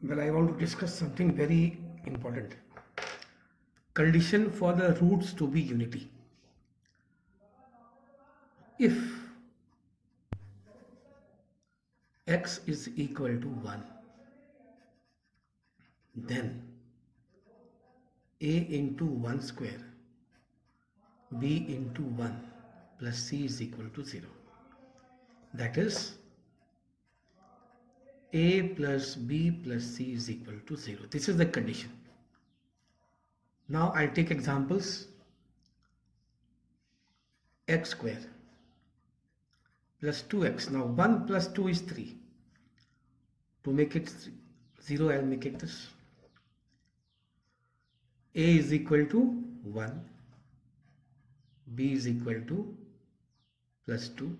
Well, I want to discuss something very important. Condition for the roots to be unity. If x is equal to 1, then a into 1 square b into 1 plus c is equal to 0. That is a plus b plus c is equal to 0. This is the condition. Now I'll take examples. X square plus 2x. Now 1 plus 2 is 3. To make it 0, I'll make it this. A is equal to 1, B is equal to plus 2,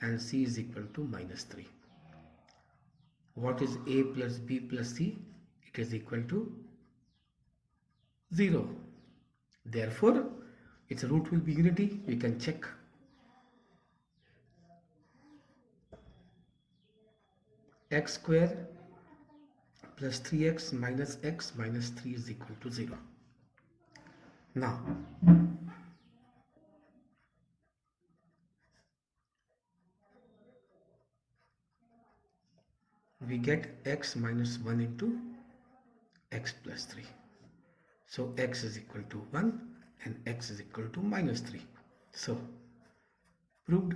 and C is equal to minus 3. What is A plus B plus C? It is equal to 0. Therefore, its root will be unity. We can check. X square plus 3x minus x minus 3 is equal to 0. Now, we get x minus 1 into x plus 3. So x is equal to 1 and x is equal to minus 3. So, proved.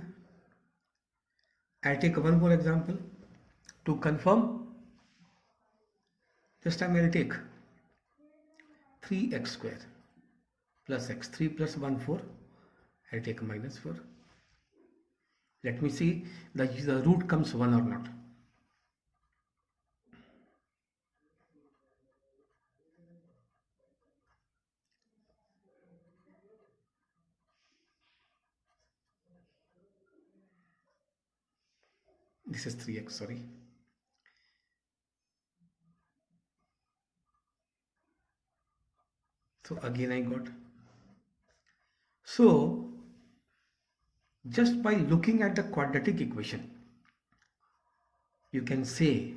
I'll take one more example to confirm. This time I'll take 3x square plus x. 3 plus 1, 4. I'll take minus 4. Let me see the root comes 1 or not. This is 3x, sorry. So again I got. So just by looking at the quadratic equation, you can say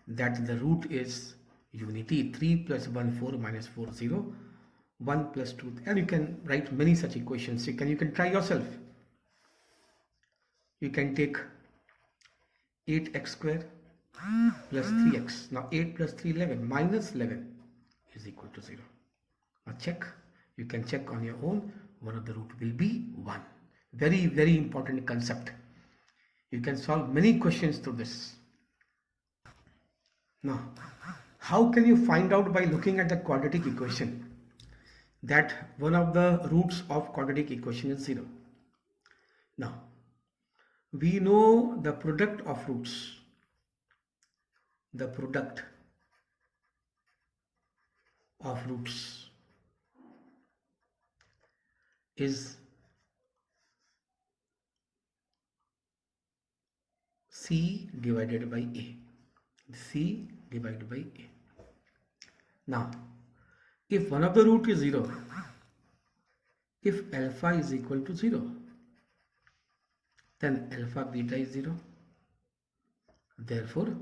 that the root is unity. 3 plus 1, 4 minus 4, 0. 1 plus 2, and you can write many such equations. You can try yourself. You can take 8x square plus 3x. Now 8 plus 3, 11. Minus 11 is equal to 0. Now check. You can check on your own. One of the root will be 1. Very, very important concept. You can solve many questions through this. Now, how can you find out by looking at the quadratic equation that one of the roots of quadratic equation is 0? Now, we know the product of roots. The product of roots is C divided by A. C divided by A. Now, if one of the root is 0, if alpha is equal to 0, then alpha beta is 0. Therefore,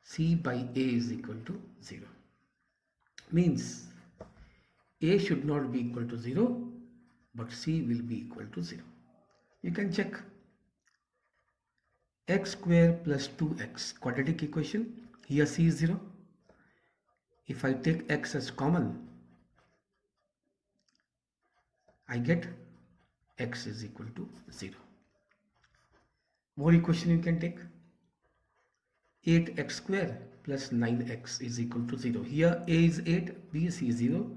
C by A is equal to 0. Means A should not be equal to 0, but C will be equal to 0. You can check. X square plus 2x, quadratic equation. Here C is 0. If I take x as common, I get x is equal to 0. More equation you can take. 8x square plus 9x is equal to 0. Here A is 8, B, C is 0.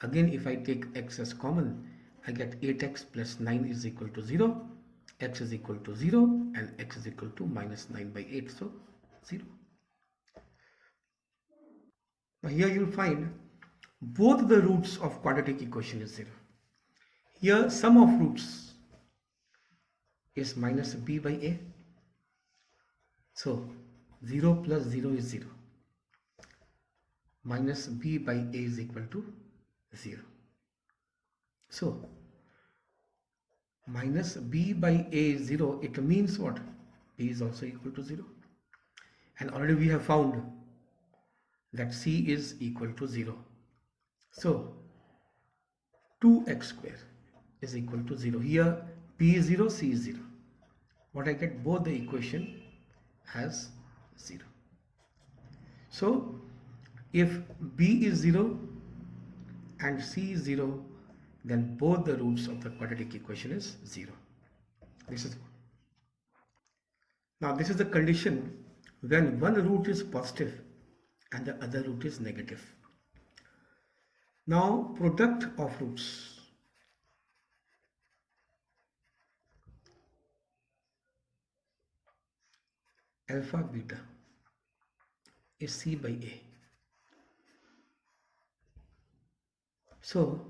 Again, if I take x as common, I get 8x plus 9 is equal to 0. X is equal to 0 and x is equal to minus 9 by 8. So 0. Now here you will find both the roots of quadratic equation is 0. Here sum of roots is minus b by a. So 0 plus 0 is 0. Minus b by a is equal to 0. So minus b by a is 0. It means what? B is also equal to 0. and already we have found that c is equal to 0. So 2x square is equal to 0. Here p is 0, c is 0. What I get, both the equation has 0. So if b is 0 and c is 0, then both the roots of the quadratic equation is 0. This is now this is the condition when one root is positive and the other root is negative. Now product of roots. Alpha beta is c by a. So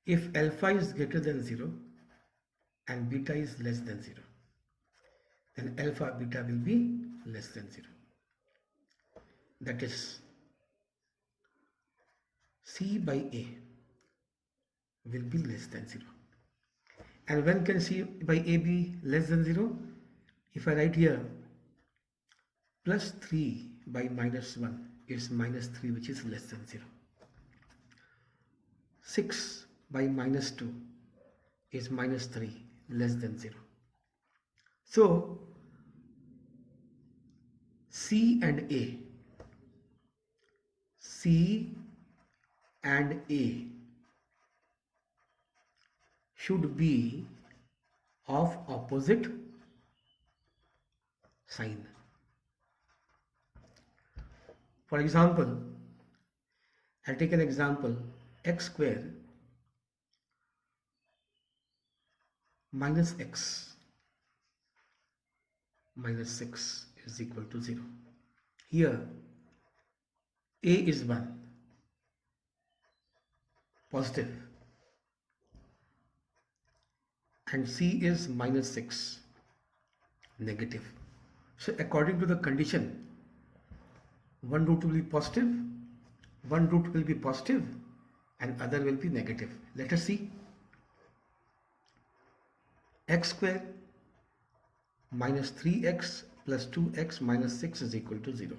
if alpha is greater than 0 and beta is less than 0, then alpha beta will be less than 0. That is c by a will be less than 0. And when can c by a be less than 0? If I write here plus 3 by minus 1 is minus 3, which is less than 0. 6 by minus 2 is minus 3, less than 0. So C and A should be of opposite sign. For example, I'll take an example: x square minus x minus 6 is equal to 0. Here a is 1, positive, and c is minus 6, negative. So according to the condition, one root will be positive, and other will be negative. Let us see. X square minus 3x plus 2x minus 6 is equal to 0.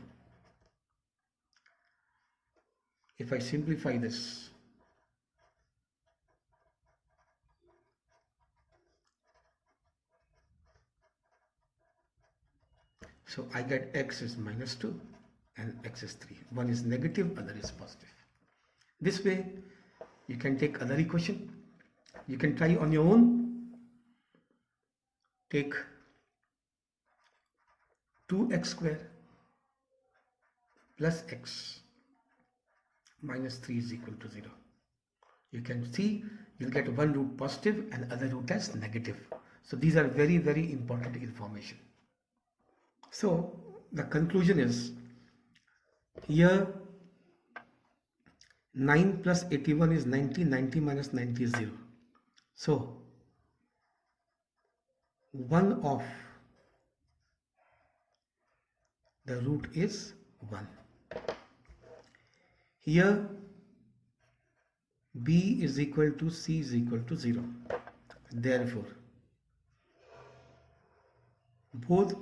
If I simplify this, so I get x is minus 2 and x is 3. One is negative, other is positive. This way you can take other equation. You can try on your own. Take 2x square plus x minus 3 is equal to 0. You can see you'll get one root positive and other root as negative. So these are very, very important information. So the conclusion is, here 9 plus 81 is 90, 90 minus 90 is 0. So one of the root is 1. Here b is equal to c is equal to 0. Therefore both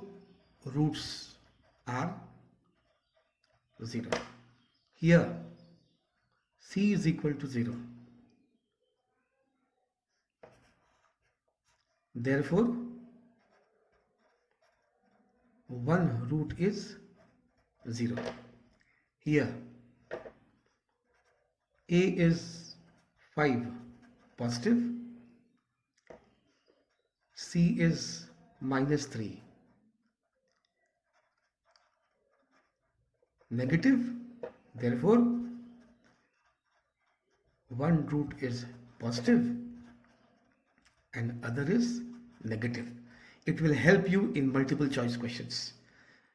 roots are 0. Here c is equal to 0. Therefore one root is 0. Here a is 5, positive, c is minus 3, negative. Therefore one root is positive and other is negative. It will help you in multiple choice questions.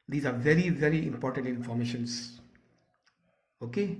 These are very, very important informations. Okay.